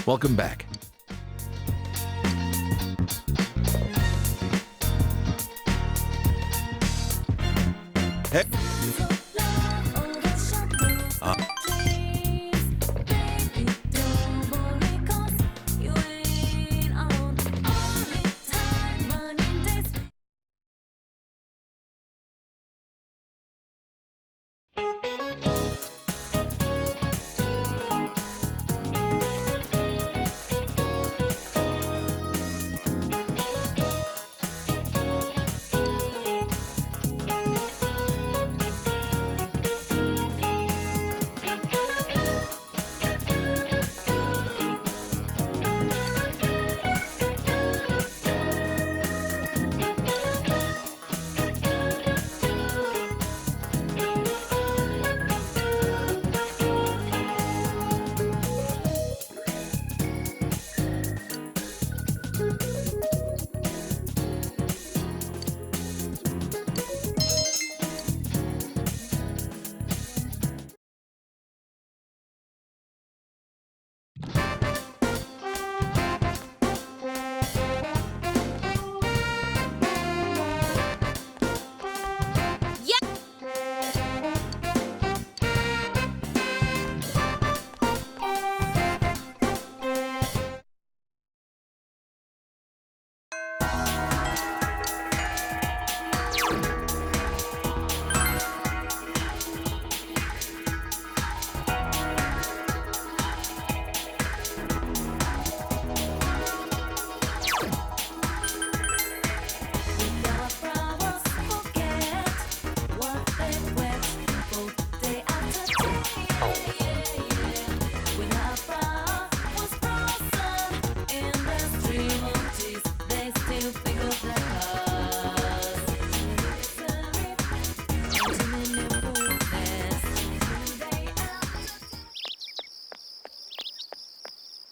Welcome back. Hey.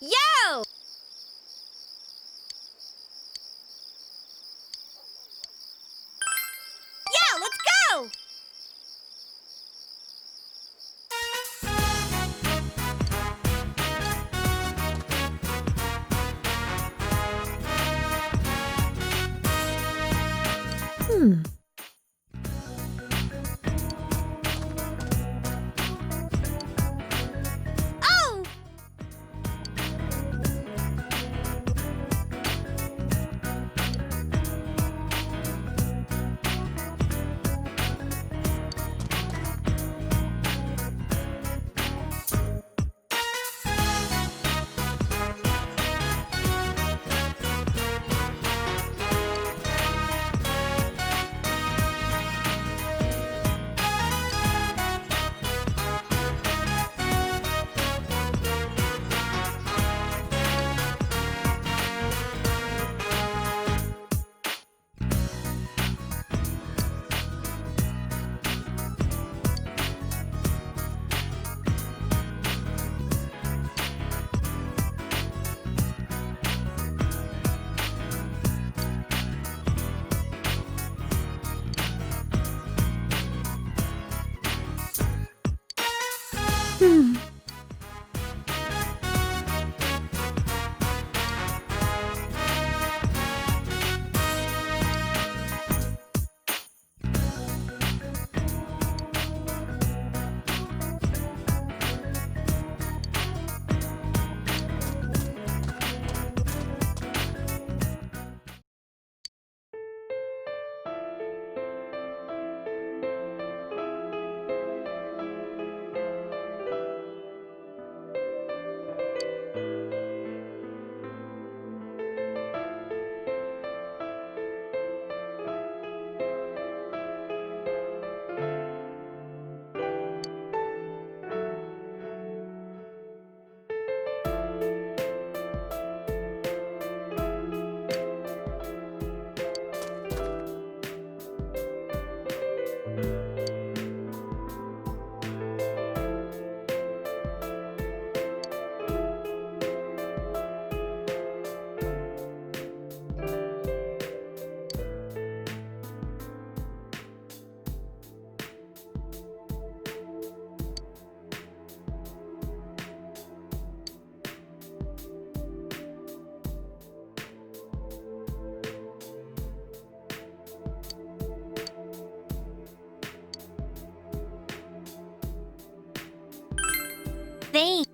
Yo! Yeah, let's go! Oh! Thanks.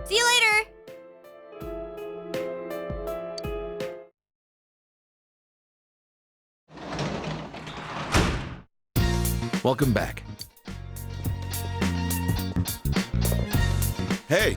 See you later. Welcome back. Hey!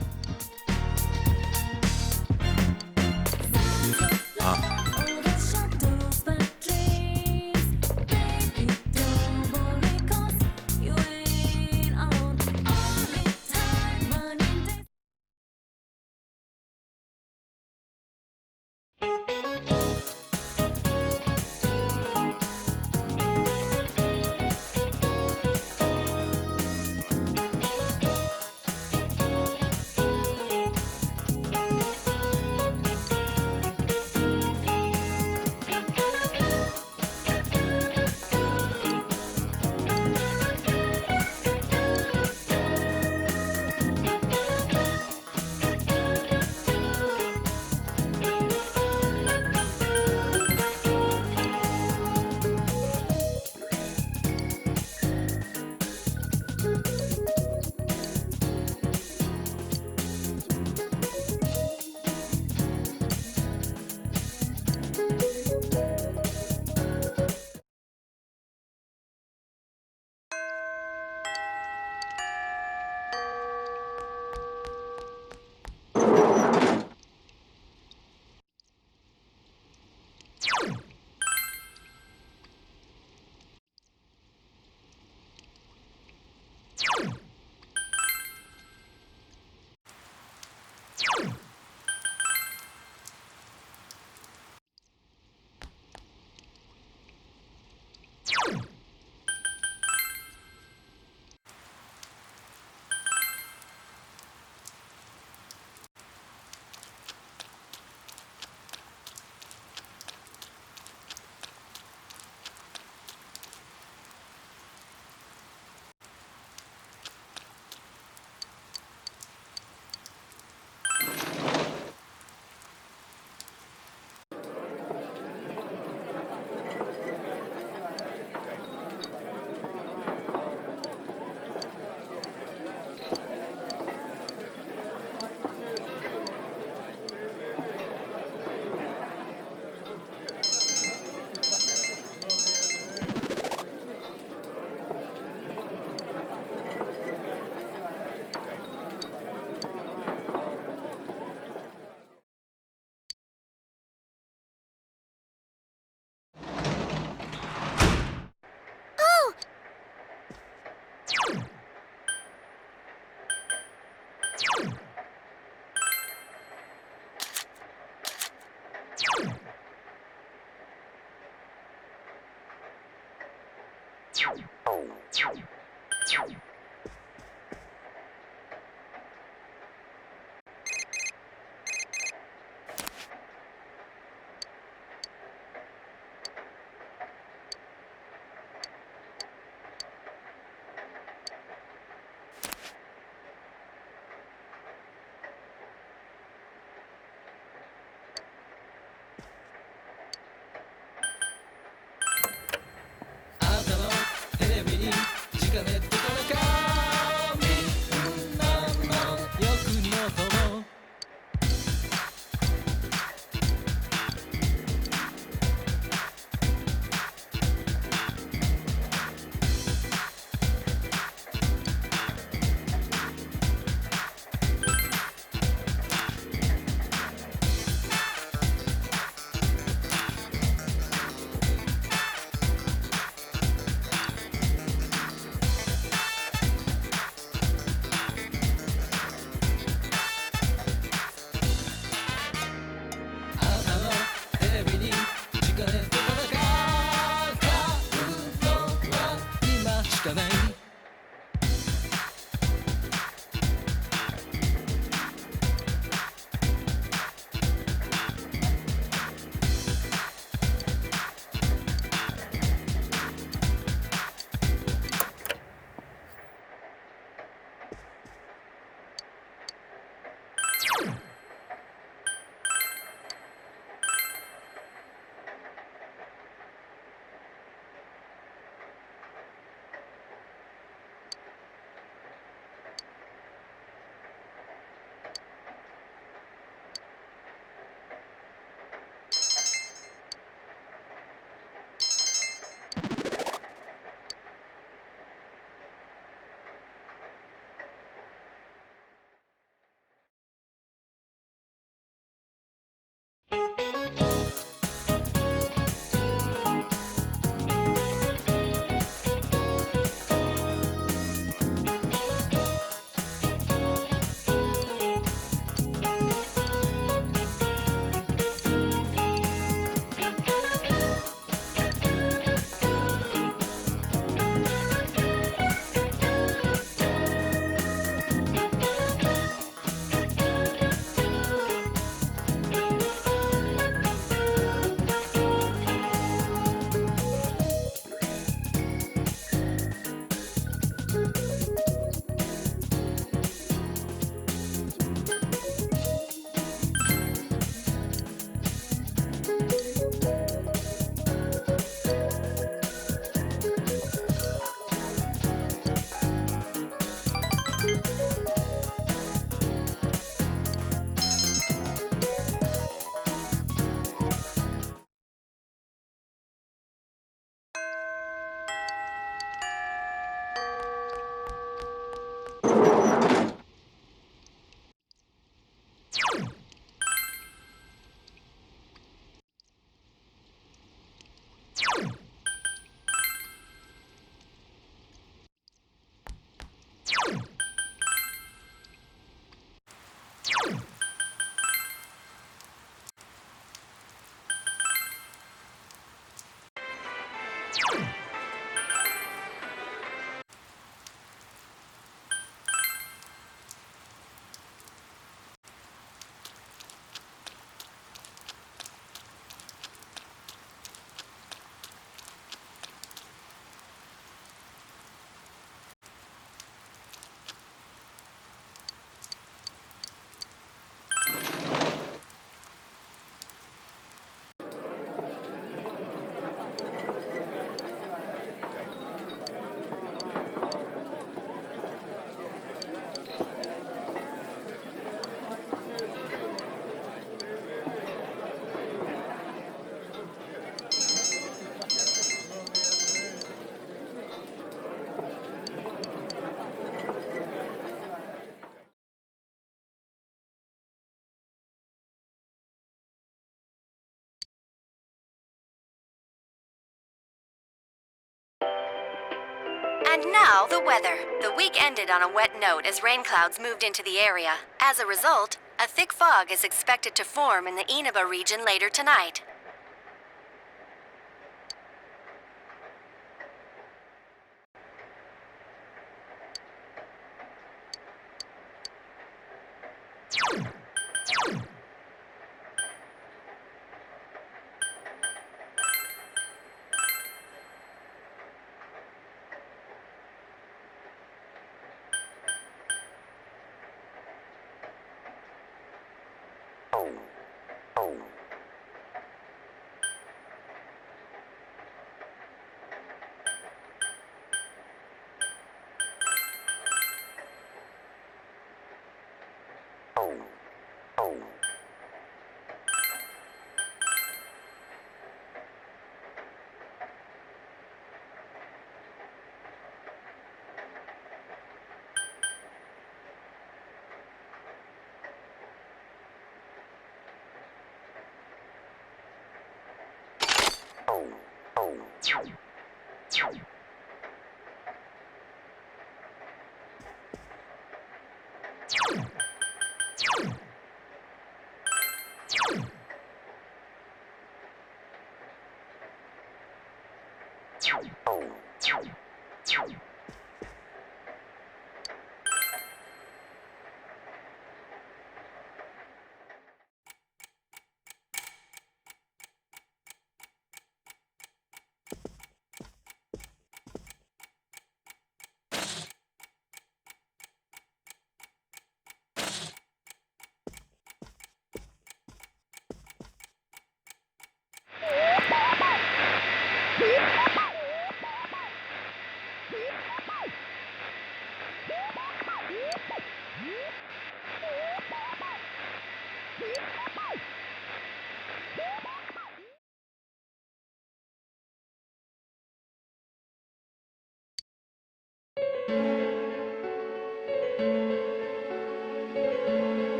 And now, the weather. The week ended on a wet note as rain clouds moved into the area. As a result, a thick fog is expected to form in the Inaba region later tonight.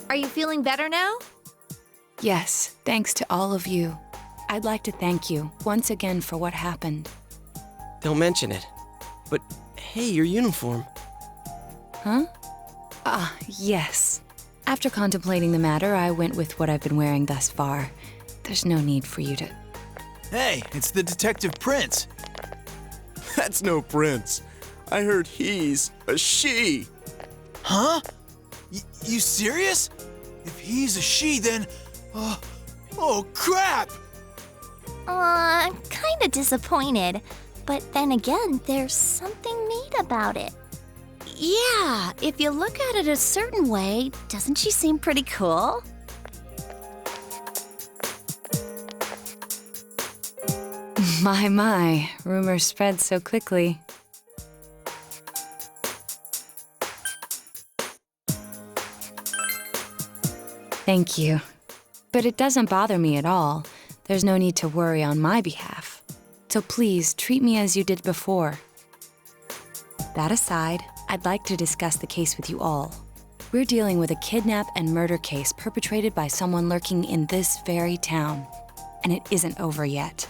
Are you feeling better now? Yes, thanks to all of you. I'd like to thank you once again for what happened. Don't mention it. But hey, your uniform. Huh? Yes. After contemplating the matter, I went with what I've been wearing thus far. There's no need for you to... Hey, it's the Detective Prince. That's no prince. I heard he's a she. Huh? You serious? If he's a she, then... oh, crap! I'm kinda disappointed. But then again, there's something neat about it. Yeah, if you look at it a certain way, doesn't she seem pretty cool? My, rumors spread so quickly. Thank you. But it doesn't bother me at all. There's no need to worry on my behalf. So please, treat me as you did before. That aside, I'd like to discuss the case with you all. We're dealing with a kidnap and murder case perpetrated by someone lurking in this very town. And it isn't over yet.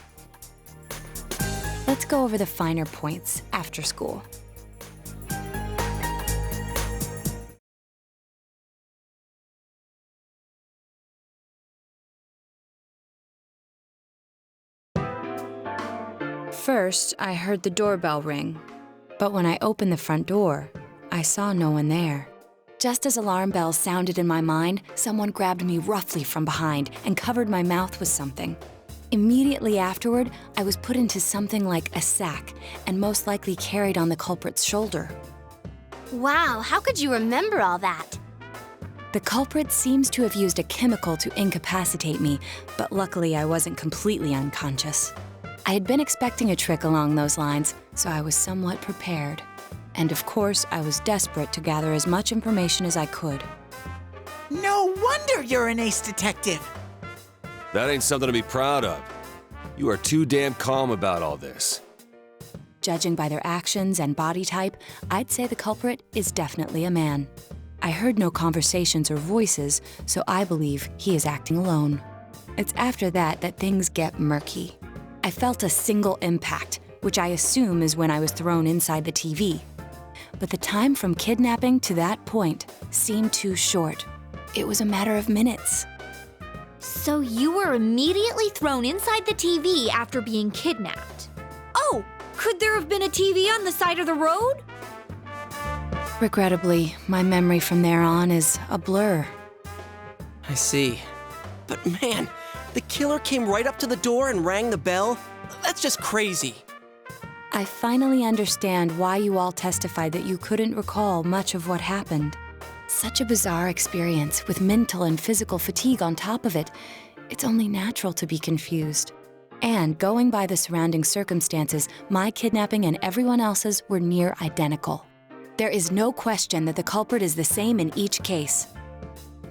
Let's go over the finer points after school. First, I heard the doorbell ring. But when I opened the front door, I saw no one there. Just as alarm bells sounded in my mind, someone grabbed me roughly from behind and covered my mouth with something. Immediately afterward, I was put into something like a sack and most likely carried on the culprit's shoulder. Wow, how could you remember all that? The culprit seems to have used a chemical to incapacitate me, but luckily I wasn't completely unconscious. I had been expecting a trick along those lines, so I was somewhat prepared. And of course, I was desperate to gather as much information as I could. No wonder you're an ace detective. That ain't something to be proud of. You are too damn calm about all this. Judging by their actions and body type, I'd say the culprit is definitely a man. I heard no conversations or voices, so I believe he is acting alone. It's after that that things get murky. I felt a single impact, which I assume is when I was thrown inside the TV. But the time from kidnapping to that point seemed too short. It was a matter of minutes. So you were immediately thrown inside the TV after being kidnapped. Oh, could there have been a TV on the side of the road? Regrettably, my memory from there on is a blur. I see. But man, the killer came right up to the door and rang the bell? That's just crazy. I finally understand why you all testified that you couldn't recall much of what happened. Such a bizarre experience with mental and physical fatigue on top of it. It's only natural to be confused. And going by the surrounding circumstances, my kidnapping and everyone else's were near identical. There is no question that the culprit is the same in each case.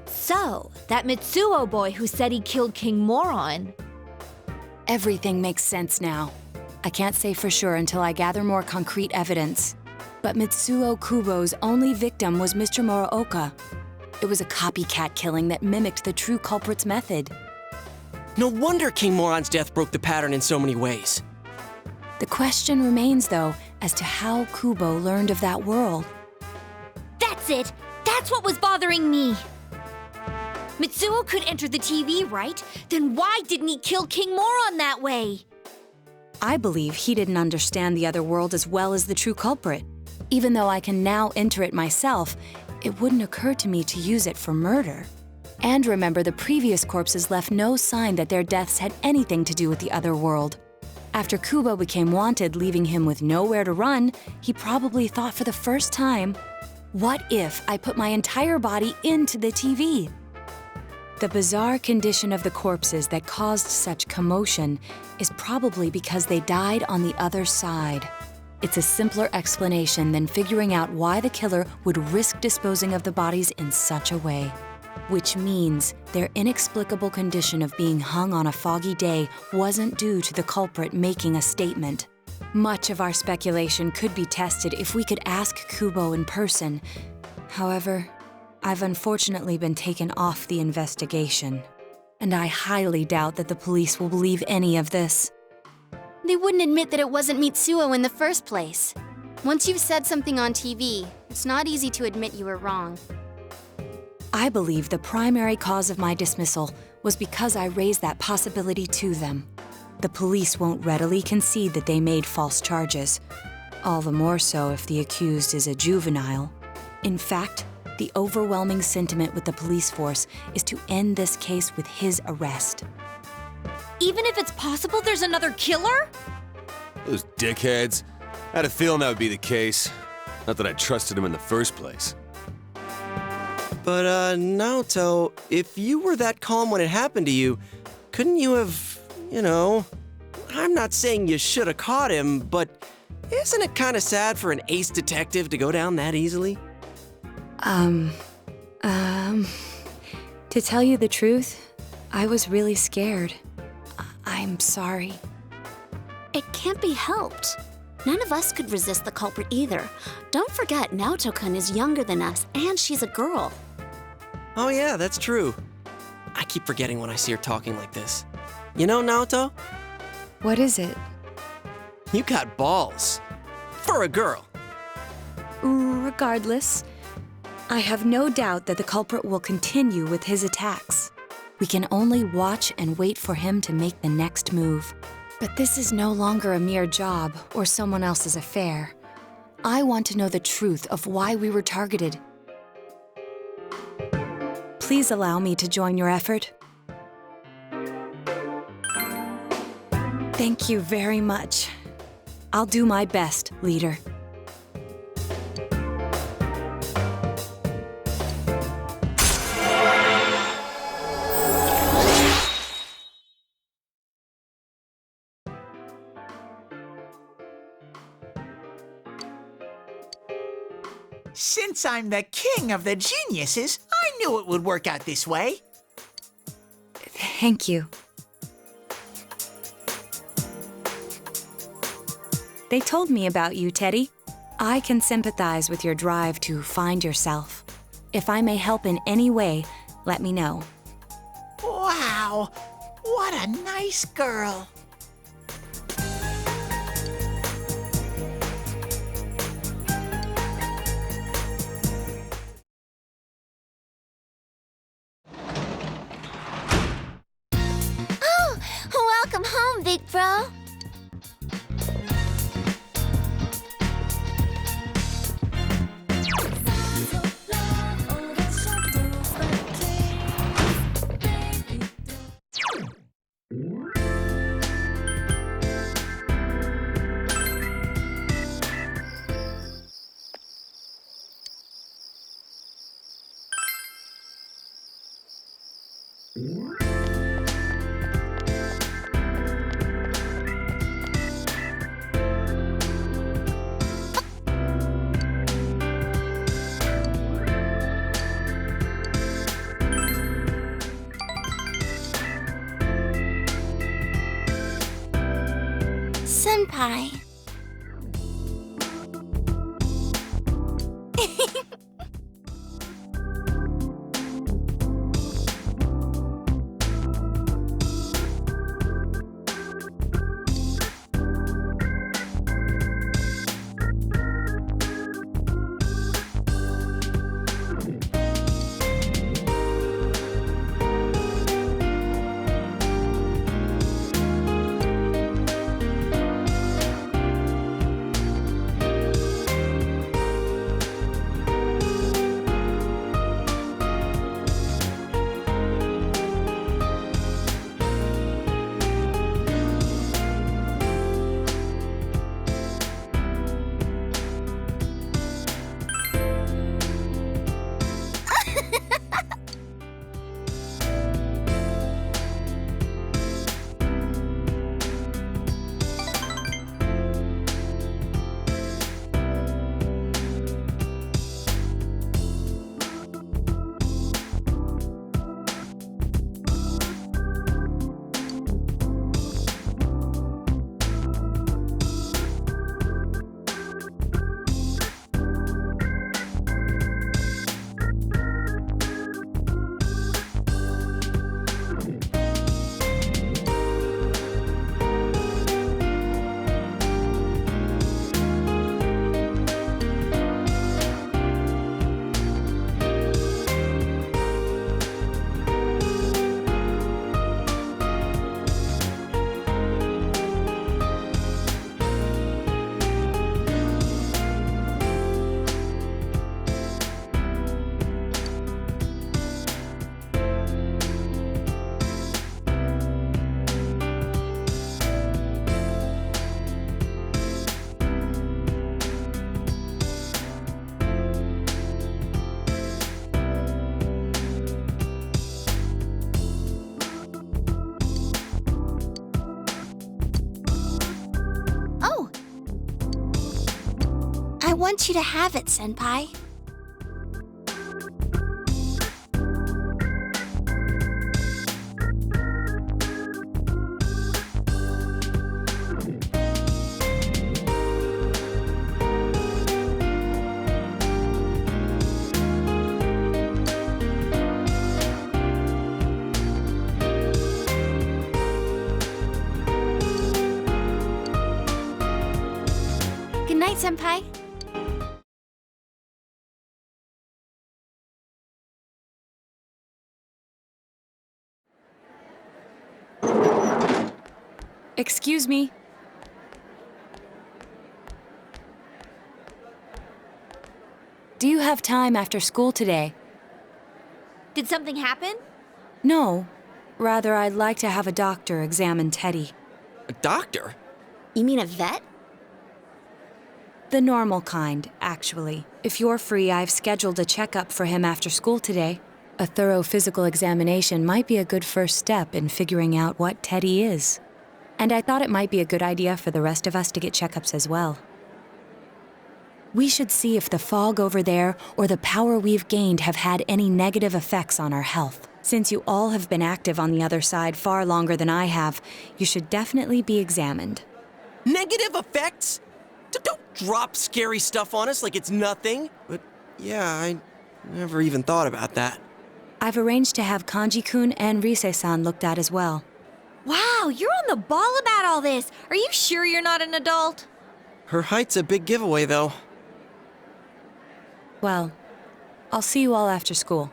So, that Mitsuo boy who said he killed King Moron. Everything makes sense now. I can't say for sure until I gather more concrete evidence. But Mitsuo Kubo's only victim was Mr. Muraoka. It was a copycat killing that mimicked the true culprit's method. No wonder King Moron's death broke the pattern in so many ways. The question remains, though, as to how Kubo learned of that world. That's it! That's what was bothering me! Mitsuo could enter the TV, right? Then why didn't he kill King Moron that way? I believe he didn't understand the other world as well as the true culprit. Even though I can now enter it myself, it wouldn't occur to me to use it for murder. And remember, the previous corpses left no sign that their deaths had anything to do with the other world. After Kubo became wanted, leaving him with nowhere to run, he probably thought for the first time, what if I put my entire body into the TV? The bizarre condition of the corpses that caused such commotion is probably because they died on the other side. It's a simpler explanation than figuring out why the killer would risk disposing of the bodies in such a way. Which means their inexplicable condition of being hung on a foggy day wasn't due to the culprit making a statement. Much of our speculation could be tested if we could ask Kubo in person. However, I've unfortunately been taken off the investigation, and I highly doubt that the police will believe any of this. They wouldn't admit that it wasn't Mitsuo in the first place. Once you've said something on TV, it's not easy to admit you were wrong. I believe the primary cause of my dismissal was because I raised that possibility to them. The police won't readily concede that they made false charges, all the more so if the accused is a juvenile. In fact, the overwhelming sentiment with the police force is to end this case with his arrest. Even if it's possible there's another killer? Those dickheads. I had a feeling that would be the case. Not that I trusted him in the first place. But, Naoto, if you were that calm when it happened to you, couldn't you have, I'm not saying you should have caught him, but isn't it kind of sad for an ace detective to go down that easily? To tell you the truth, I was really scared. I'm sorry. It can't be helped. None of us could resist the culprit either. Don't forget, Naoto-kun is younger than us, and she's a girl. Oh yeah, that's true. I keep forgetting when I see her talking like this. You know, Naoto, What is it? you got balls. For a girl. Regardless, I have no doubt that the culprit will continue with his attacks. We can only watch and wait for him to make the next move. But this is no longer a mere job or someone else's affair. I want to know the truth of why we were targeted. Please allow me to join your effort. Thank you very much. I'll do my best, leader. Since I'm the king of the geniuses, I knew it would work out this way. Thank you. They told me about you, Teddy. I can sympathize with your drive to find yourself. If I may help in any way, let me know. Wow, what a nice girl. Oh, welcome home, big bro. Senpai. I want you to have it, Senpai. Good night, Senpai. Excuse me. Do you have time after school today? Did something happen? No. Rather, I'd like to have a doctor examine Teddy. A doctor? You mean a vet? The normal kind, actually. If you're free, I've scheduled a checkup for him after school today. A thorough physical examination might be a good first step in figuring out what Teddy is. And I thought it might be a good idea for the rest of us to get checkups as well. We should see if the fog over there or the power we've gained have had any negative effects on our health. Since you all have been active on the other side far longer than I have, you should definitely be examined. Negative effects? Don't drop scary stuff on us like it's nothing. But yeah, I never even thought about that. I've arranged to have Kanji-kun and Rise-san looked at as well. Wow, you're on the ball about all this. Are you sure you're not an adult? Her height's a big giveaway, though. Well, I'll see you all after school.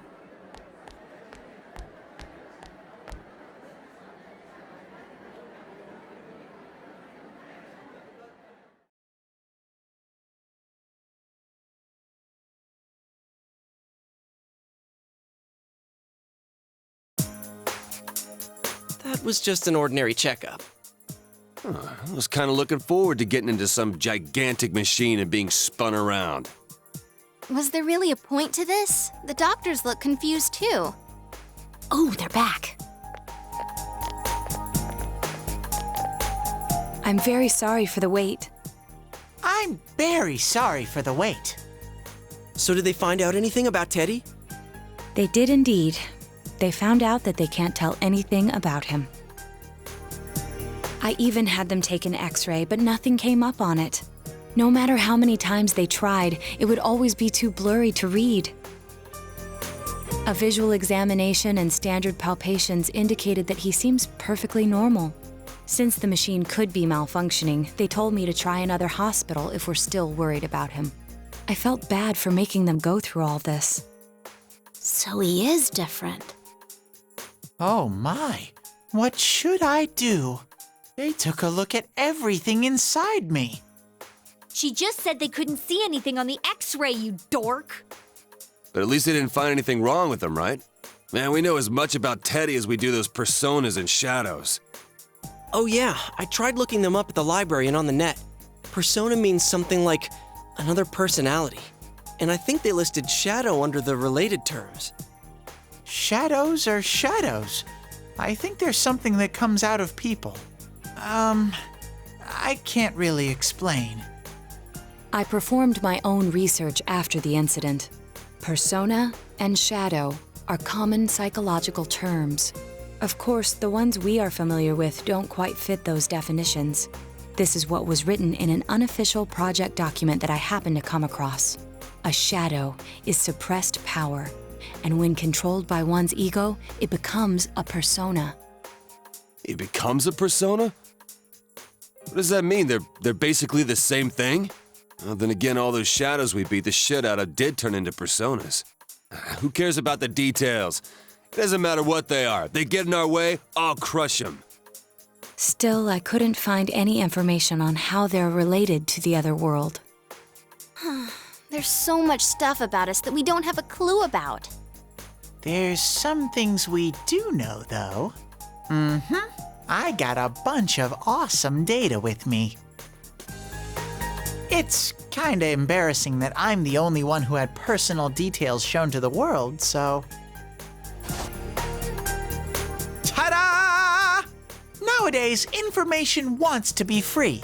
That was just an ordinary checkup. I was kind of looking forward to getting into some gigantic machine and being spun around. Was there really a point to this? The doctors look confused too. Oh, they're back. I'm very sorry for the wait. I'm very sorry for the wait. So did they find out anything about Teddy? They did indeed. They found out that they can't tell anything about him. I even had them take an X-ray, but nothing came up on it. No matter how many times they tried, it would always be too blurry to read. A visual examination and standard palpations indicated that he seems perfectly normal. Since the machine could be malfunctioning, they told me to try another hospital if we're still worried about him. I felt bad for making them go through all this. So he is different. Oh my, what should I do? They took a look at everything inside me. She just said they couldn't see anything on the X-ray, you dork. But at least they didn't find anything wrong with him, right? Man, we know as much about Teddy as we do those personas and shadows. Oh yeah, I tried looking them up at the library and on the net. Persona means something like another personality. And I think they listed shadow under the related terms. Shadows are shadows. I think there's something that comes out of people. I can't really explain. I performed my own research after the incident. Persona and shadow are common psychological terms. Of course, the ones we are familiar with don't quite fit those definitions. This is what was written in an unofficial project document that I happened to come across. A shadow is suppressed power, and when controlled by one's ego, it becomes a persona. It becomes a persona? What does that mean? They're basically the same thing? Well, then again, all those shadows we beat the shit out of did turn into personas. Who cares about the details? It doesn't matter what they are. They get in our way, I'll crush them. Still, I couldn't find any information on how they're related to the other world. There's so much stuff about us that we don't have a clue about. There's some things we do know, though. I got a bunch of awesome data with me. It's kinda embarrassing that I'm the only one who had personal details shown to the world, so... Ta-da! Nowadays, information wants to be free.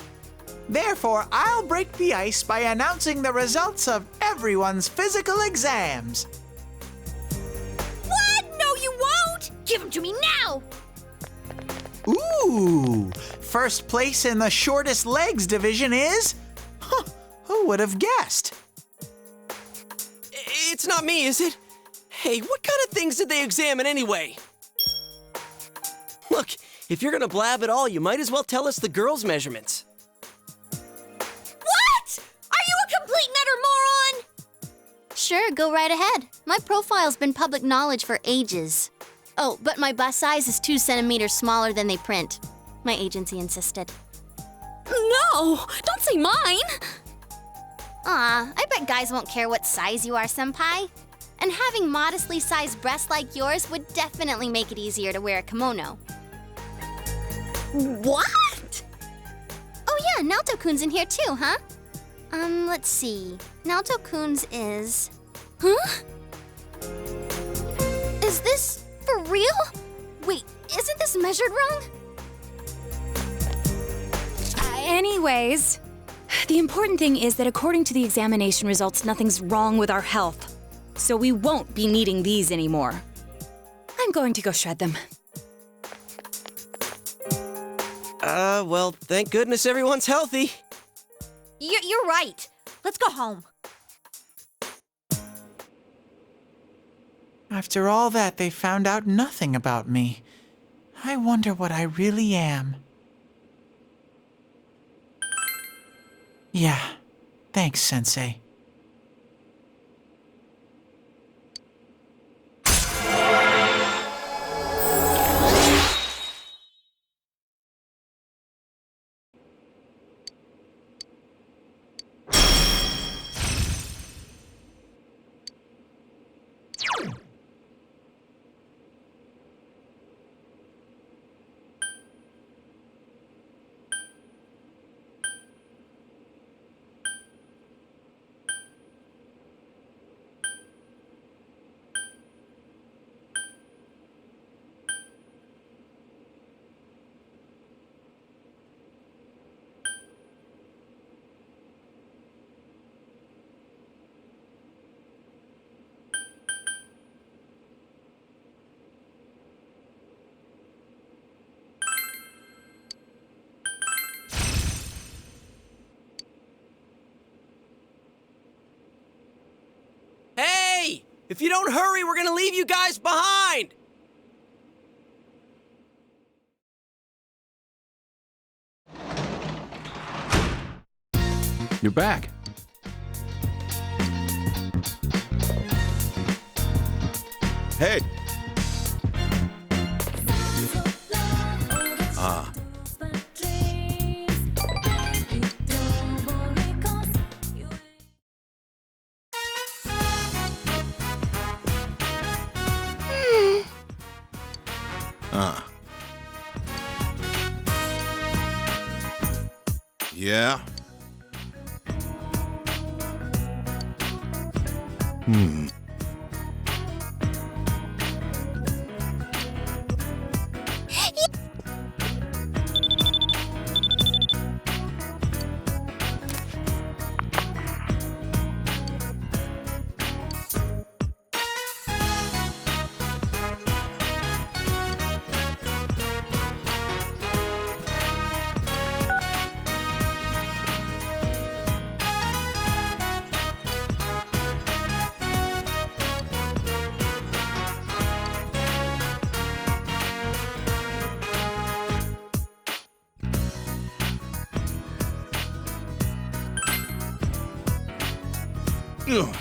Therefore, I'll break the ice by announcing the results of everyone's physical exams. What? No, you won't! Give them to me now! Ooh! First place in the shortest legs division is... Huh, who would have guessed? It's not me, is it? Hey, what kind of things did they examine anyway? Look, if you're gonna blab at all, you might as well tell us the girls' measurements. What? Are you a complete and utter moron? Sure, go right ahead. My profile's been public knowledge for ages. Oh, but my bust size is 2 centimeters smaller than they print. My agency insisted. No! Don't say mine! Aw, I bet guys won't care what size you are, senpai. And having modestly sized breasts like yours would definitely make it easier to wear a kimono. What? Oh yeah, Naoto-kun's in here too, huh? Let's see. Naoto-kun's is... Huh? Is this for real? Wait, isn't this measured wrong? Anyways, the important thing is that according to the examination results, nothing's wrong with our health. So we won't be needing these anymore. I'm going to go shred them. Well, thank goodness everyone's healthy. You're right. Let's go home. After all that, they found out nothing about me. I wonder what I really am. Yeah, thanks, Sensei. Hey! If you don't hurry, we're gonna leave you guys behind! You're back. Hey, Ah. yeah? Ugh.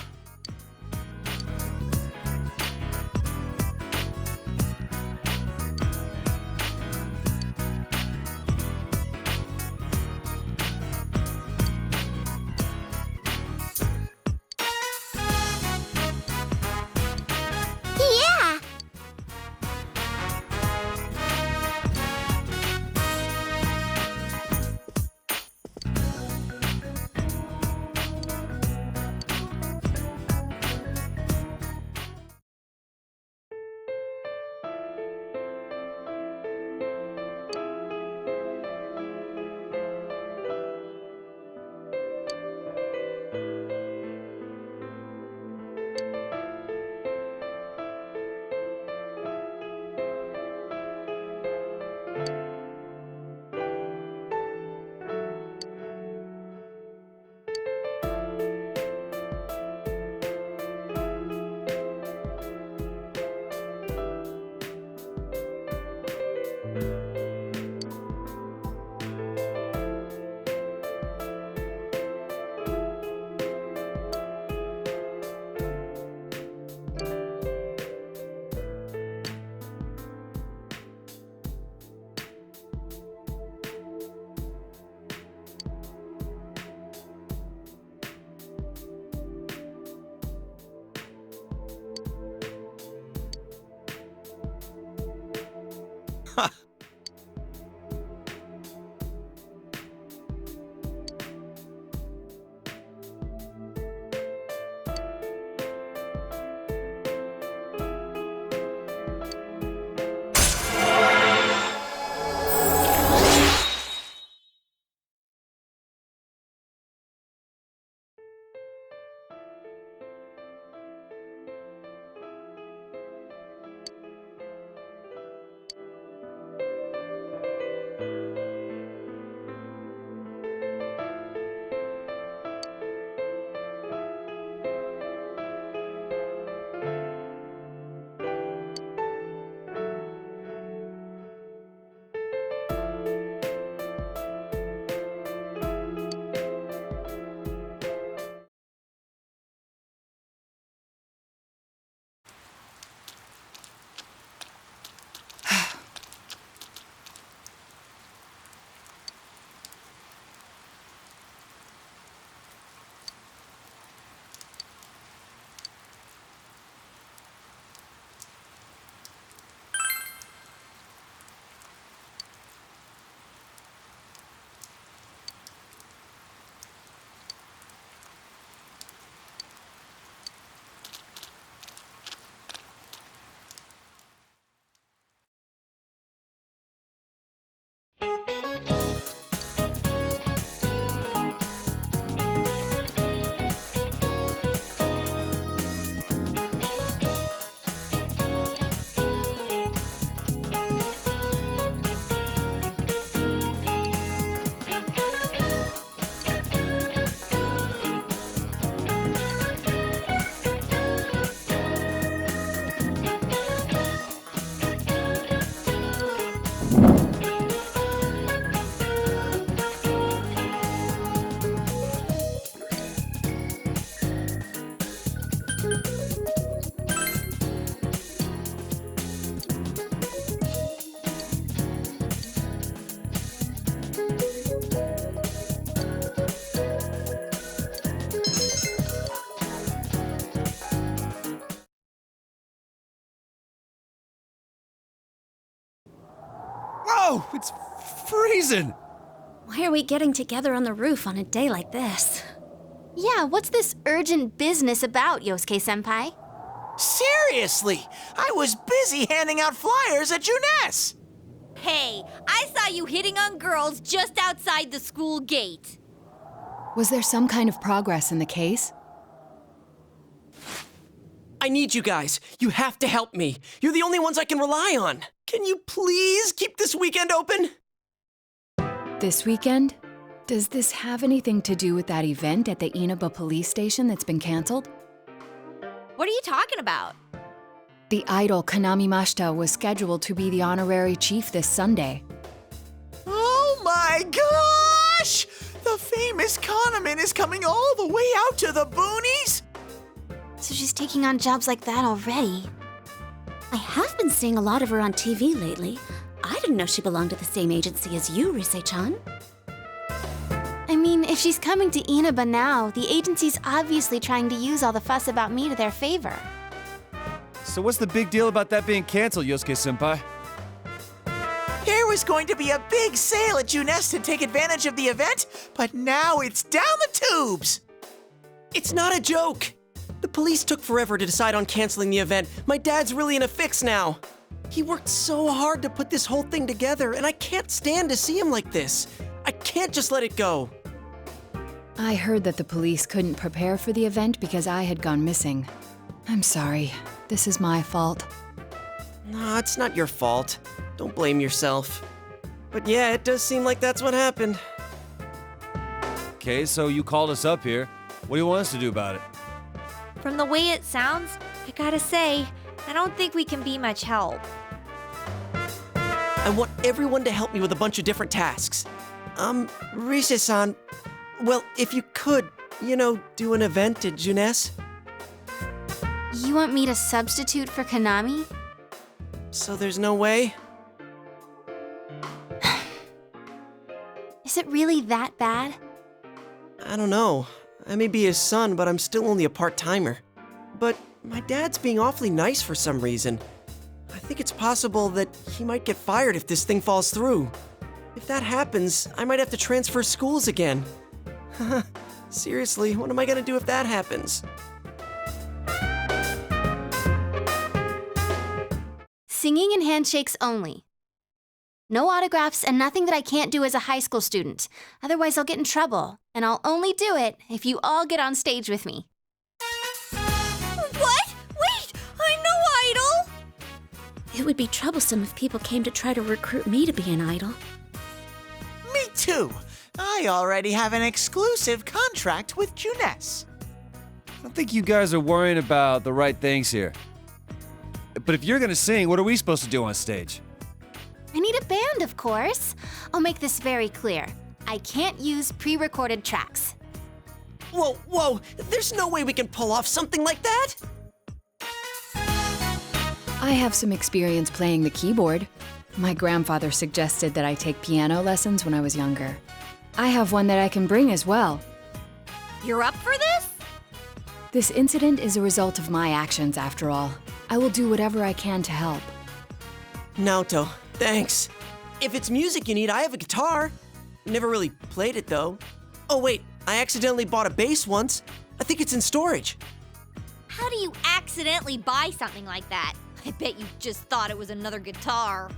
Yeah! Whoa! It's freezing! Why are we getting together on the roof on a day like this? Yeah, what's this urgent business about, Yosuke-senpai? Seriously, I was busy handing out flyers at Juness. Hey, I saw you hitting on girls just outside the school gate. Was there some kind of progress in the case? I need you guys. You have to help me. You're the only ones I can rely on. Can you please keep this weekend open? This weekend? Does this have anything to do with that event at the Inaba police station that's been canceled? What are you talking about? The idol Kanami Mashita was scheduled to be the honorary chief this Sunday. Oh my gosh! The famous Kahneman is coming all the way out to the boonies? So she's taking on jobs like that already. I have been seeing a lot of her on TV lately. I didn't know she belonged to the same agency as you, Rise-chan. I mean, if she's coming to Inaba now, the agency's obviously trying to use all the fuss about me to their favor. So what's the big deal about that being canceled, Yosuke-senpai? There was going to be a big sale at Juness to take advantage of the event, but now it's down the tubes. It's not a joke. The police took forever to decide on canceling the event. My dad's really in a fix now. He worked so hard to put this whole thing together, and I can't stand to see him like this. I can't just let it go. I heard that the police couldn't prepare for the event because I had gone missing. I'm sorry. This is my fault. No, it's not your fault. Don't blame yourself. But yeah, it does seem like that's what happened. Okay, so you called us up here. What do you want us to do about it? From the way it sounds, I gotta say, I don't think we can be much help. I want everyone to help me with a bunch of different tasks. Rise-san, well, if you could, do an event at Juness. You want me to substitute for Kanami? So there's no way? Is it really that bad? I don't know. I may be his son, but I'm still only a part-timer. But my dad's being awfully nice for some reason. I think it's possible that he might get fired if this thing falls through. If that happens, I might have to transfer schools again. Seriously, what am I gonna do if that happens? Singing and handshakes only. No autographs and nothing that I can't do as a high school student. Otherwise, I'll get in trouble. And I'll only do it if you all get on stage with me. What? Wait! I'm no idol! It would be troublesome if people came to try to recruit me to be an idol. Me too. I already have an exclusive contract with Juness. I don't think you guys are worrying about the right things here. But if you're gonna sing, what are we supposed to do on stage? I need a band, of course. I'll make this very clear. I can't use pre-recorded tracks. Whoa, there's no way we can pull off something like that! I have some experience playing the keyboard. My grandfather suggested that I take piano lessons when I was younger. I have one that I can bring as well. You're up for this? This incident is a result of my actions, after all. I will do whatever I can to help. Naoto, thanks. If it's music you need, I have a guitar. Never really played it, though. Oh, wait, I accidentally bought a bass once. I think it's in storage. How do you accidentally buy something like that? I bet you just thought it was another guitar.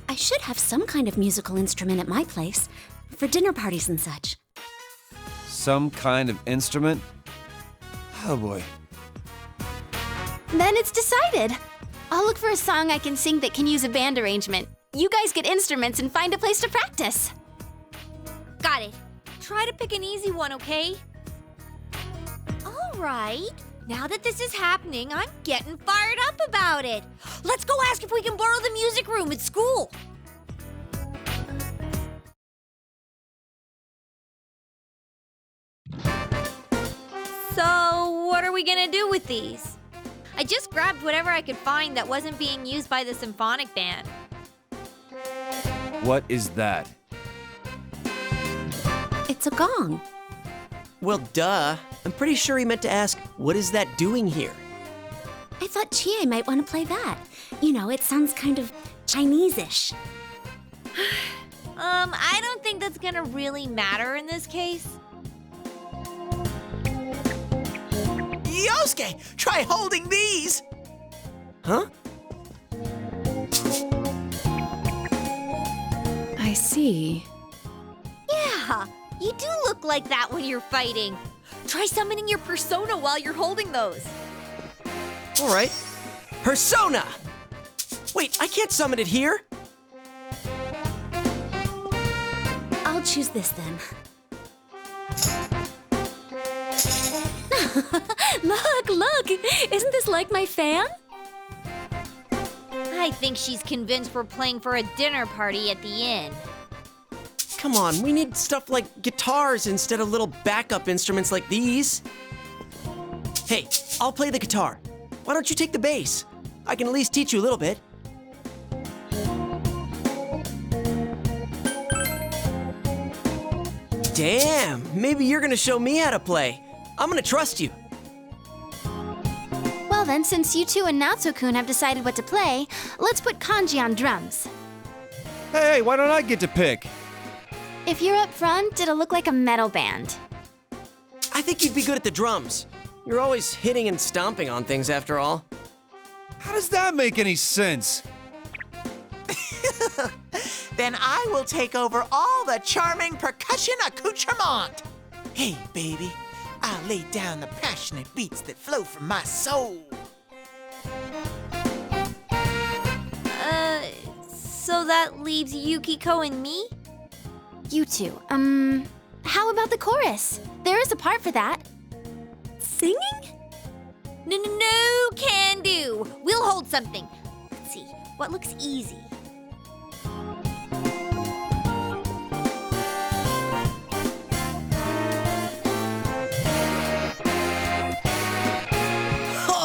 I should have some kind of musical instrument at my place, for dinner parties and such. Some kind of instrument? Oh boy. Then it's decided. I'll look for a song I can sing that can use a band arrangement. You guys get instruments and find a place to practice. Got it. Try to pick an easy one, okay? All right. Now that this is happening, I'm getting fired up about it. Let's go ask if we can borrow the music room at school. So, what are we gonna do with these? I just grabbed whatever I could find that wasn't being used by the symphonic band. What is that? It's a gong. Well, duh. I'm pretty sure he meant to ask, what is that doing here? I thought Chie might want to play that. You know, it sounds kind of Chinese-ish. I don't think that's gonna really matter in this case. Yosuke, try holding these! Huh? I see. Yeah, you do look like that when you're fighting. Try summoning your persona while you're holding those. All right. Persona! Wait, I can't summon it here. I'll choose this then. Look! Isn't this like my fan? I think she's convinced we're playing for a dinner party at the inn. Come on, we need stuff like guitars instead of little backup instruments like these. Hey, I'll play the guitar. Why don't you take the bass? I can at least teach you a little bit. Damn, maybe you're gonna show me how to play. I'm gonna trust you. Well then, since you two and Naoto-kun have decided what to play, let's put Kanji on drums. Hey, why don't I get to pick? If you're up front, it'll look like a metal band. I think you'd be good at the drums. You're always hitting and stomping on things after all. How does that make any sense? Then I will take over all the charming percussion accoutrement. Hey, baby, I'll lay down the passionate beats that flow from my soul. So that leaves Yukiko and me? You two, how about the chorus? There is a part for that. Singing? No, can do. We'll hold something. Let's see, what looks easy?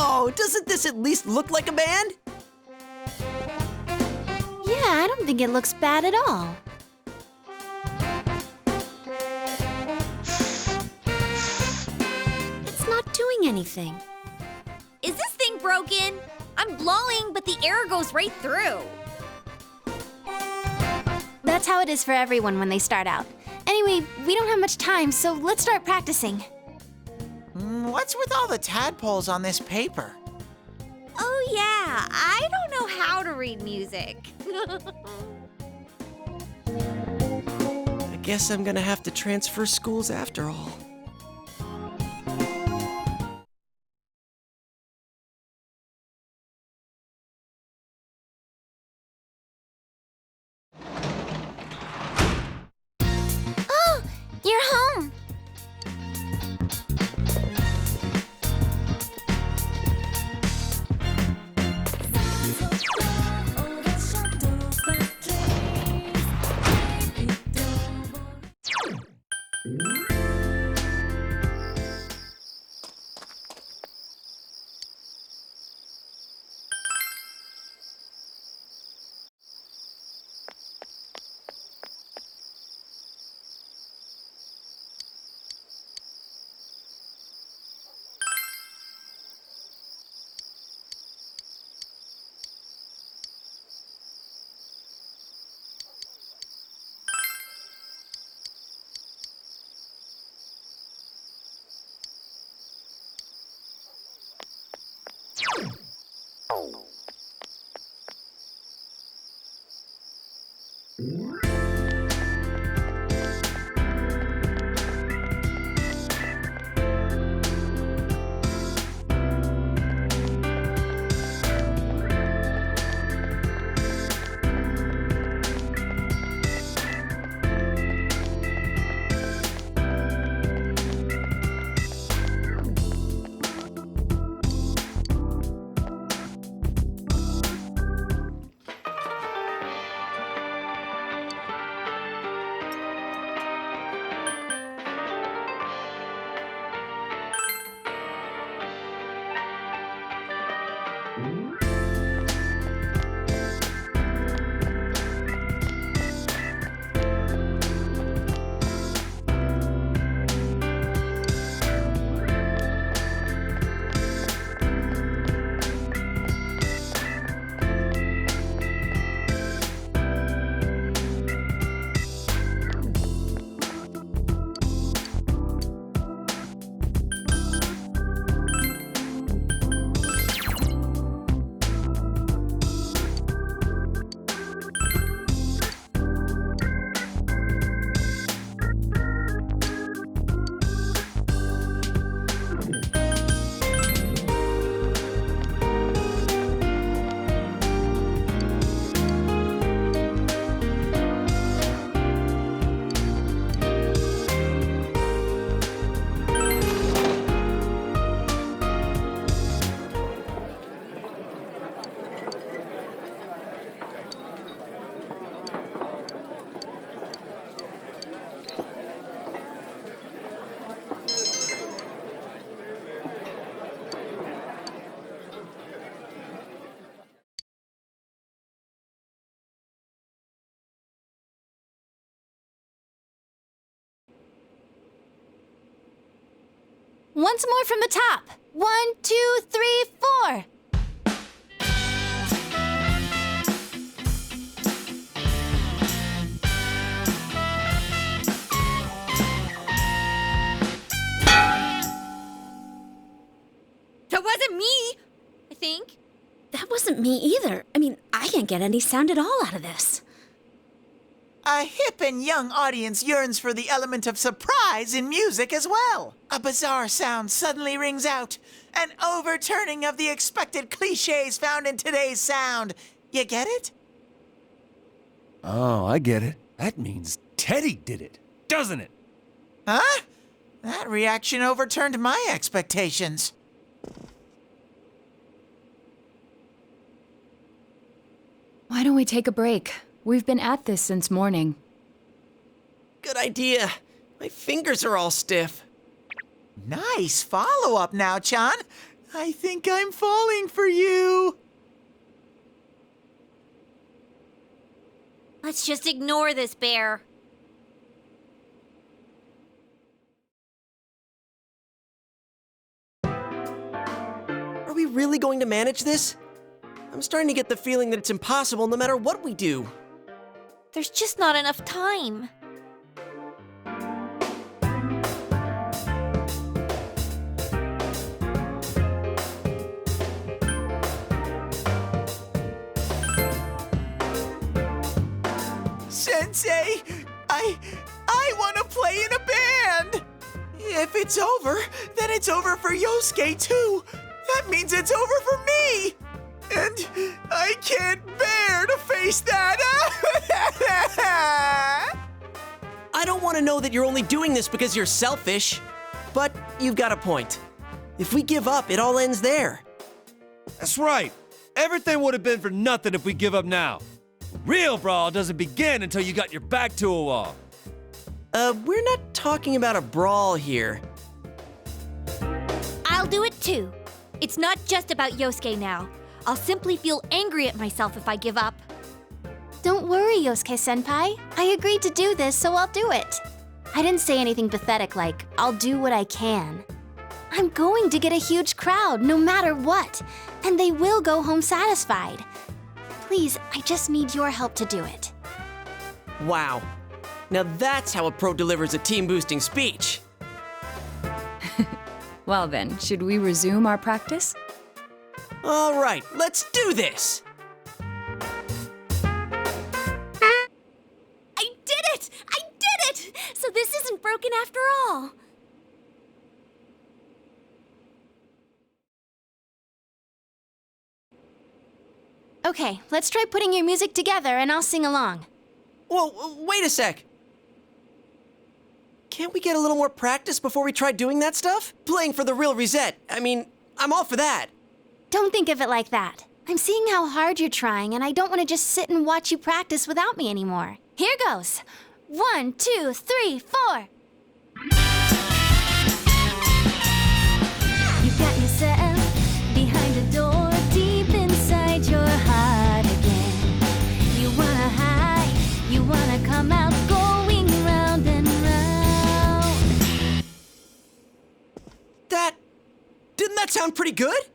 Oh, doesn't this at least look like a band? Yeah, I don't think it looks bad at all. It's not doing anything. Is this thing broken? I'm blowing, but the air goes right through. That's how it is for everyone when they start out. Anyway, we don't have much time, so let's start practicing. What's with all the tadpoles on this paper? Oh yeah, I don't know how to read music. I guess I'm gonna have to transfer schools after all. Oh, you're home. Once more from the top. 1, 2, 3, 4. That wasn't me, I think. That wasn't me either. I mean, I can't get any sound at all out of this. A hip and young audience yearns for the element of surprise in music as well. A bizarre sound suddenly rings out. An overturning of the expected cliches found in today's sound. You get it? Oh, I get it. That means Teddy did it, doesn't it? Huh? That reaction overturned my expectations. Why don't we take a break? We've been at this since morning. Good idea. My fingers are all stiff. Nice follow-up now, Chan. I think I'm falling for you. Let's just ignore this bear. Are we really going to manage this? I'm starting to get the feeling that it's impossible no matter what we do. There's just not enough time. Sensei, I want to play in a band. If it's over, then it's over for Yosuke too. That means it's over for me. And I can't bear to face that. I don't want to know that you're only doing this because you're selfish. But you've got a point. If we give up, it all ends there. That's right. Everything would have been for nothing if we give up now. Real brawl doesn't begin until you got your back to a wall. We're not talking about a brawl here. I'll do it too. It's not just about Yosuke now. I'll simply feel angry at myself if I give up. Don't worry, Yosuke-senpai. I agreed to do this, so I'll do it. I didn't say anything pathetic like, I'll do what I can. I'm going to get a huge crowd, no matter what, and they will go home satisfied. Please, I just need your help to do it. Wow. Now that's how a pro delivers a team-boosting speech. Well then, should we resume our practice? All right, let's do this! I did it! I did it! So this isn't broken after all. Okay, let's try putting your music together and I'll sing along. Whoa, wait a sec. Can't we get a little more practice before we try doing that stuff? Playing for the real Reset. I mean, I'm all for that. Don't think of it like that. I'm seeing how hard you're trying, and I don't want to just sit and watch you practice without me anymore. Here goes. 1, 2, 3, 4. You got yourself behind a door, deep inside your heart again. You wanna hide, you wanna come out, going round and round. Didn't that sound pretty good?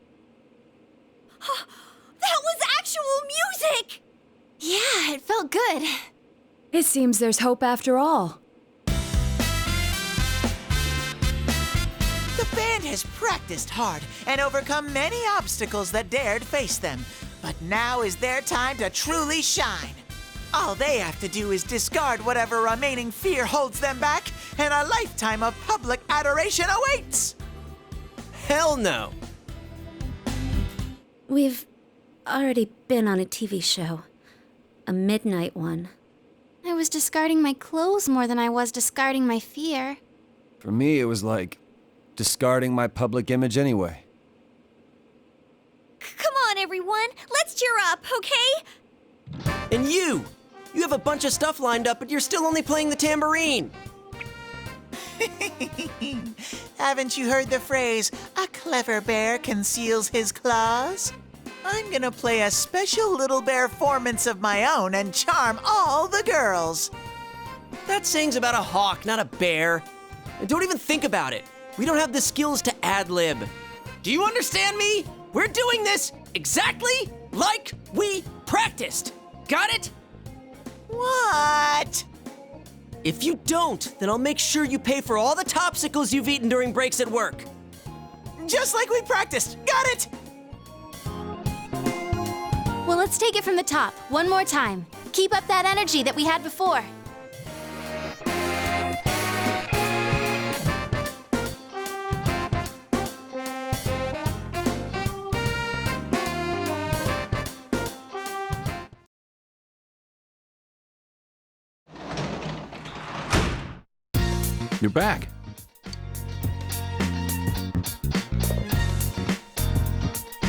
That was actual music! Yeah, it felt good. It seems there's hope after all. The band has practiced hard and overcome many obstacles that dared face them. But now is their time to truly shine. All they have to do is discard whatever remaining fear holds them back, and a lifetime of public adoration awaits! Hell no. We've already been on a TV show. A midnight one. I was discarding my clothes more than I was discarding my fear. For me, it was like discarding my public image anyway. Come on, everyone. Let's cheer up, okay? And you have a bunch of stuff lined up, but you're still only playing the tambourine. Haven't you heard the phrase, a clever bear conceals his claws? I'm gonna play a special little bear performance of my own and charm all the girls. That saying's about a hawk, not a bear. And don't even think about it. We don't have the skills to ad-lib. Do you understand me? We're doing this exactly like we practiced. Got it? What? If you don't, then I'll make sure you pay for all the topsicles you've eaten during breaks at work. Just like we practiced. Got it? Well, let's take it from the top, one more time. Keep up that energy that we had before. You're back.